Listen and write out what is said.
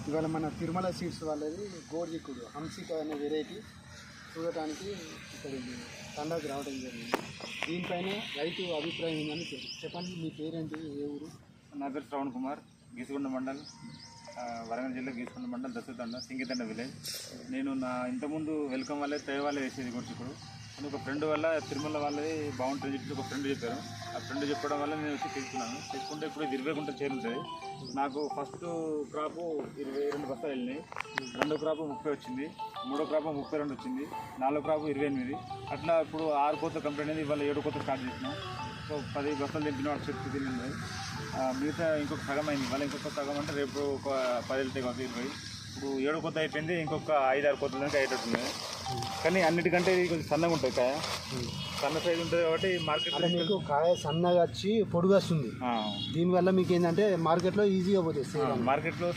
ఇవాళ మన తిరుమల సీడ్స్ వాళ్ళది గోర్జిక్కుడు హంసిక అనే వెరైటీ చూడటానికి ఇక్కడికి తండాకు రావడం జరిగింది. దీనిపైన రైతు అభిప్రాయం ఉందని చెప్పండి. మీ పేరేంటి, ఏ ఊరు? నా పేరు శ్రవణ్ కుమార్, గీసుకొండ మండల్, వరంగల్ జిల్లా గీసుకొండ మండల్, దశతండ సింగితండ విలేజ్. నేను ఇంతకుముందు వెల్కమ్ వాళ్ళే తయ వాళ్ళే వేసేది గోర్జిక్కుడు. నేను ఒక ఫ్రెండ్ వల్ల తిరుమల వాళ్ళది బాగుంటుంది చెప్పి ఒక ఫ్రెండ్ చెప్పారు. ఆ ఫ్రెండ్ చెప్పడం వల్ల నేను వచ్చి తీసుకున్నాను. తీసుకుంటే ఇప్పుడు ఇది 20 గుంటలు చేరుతుంది. నాకు ఫస్ట్ క్రాపు 22 బస్తాలు వెళ్ళినాయి, రెండో క్రాపు 30 వచ్చింది, మూడో క్రాపు 32 వచ్చింది, నాలుగో క్రాపు 28. అట్లా ఇప్పుడు 6 కోత కంప్లీట్ అయింది. ఇవాళ 7 కోత స్టార్ట్ చేసినాం. సో 10 బస్తాలు తింపిన వాడు చెట్టు తిన్నది. మిగతా ఇంకొక సగం అయింది. ఇవాళ ఇంకొక సగం అంటే రేపు ఒక 10 వెళ్తాయి కాదు 20. ఇప్పుడు 7 కోత అయిపోయింది. ఇంకొక 5-6 కోతల దాకా అయ్యేటట్టుంది. కానీ అన్నిటికంటే ఇది కొంచెం సన్నగా ఉంటుంది కాయ, సన్న సైజు ఉంటుంది కాబట్టి మార్కెట్లో మీకు కాయ సన్నగా వచ్చి పొడుగు వస్తుంది. దీనివల్ల మీకు ఏంటంటే మార్కెట్లో ఈజీగా పోతుంది. మార్కెట్లో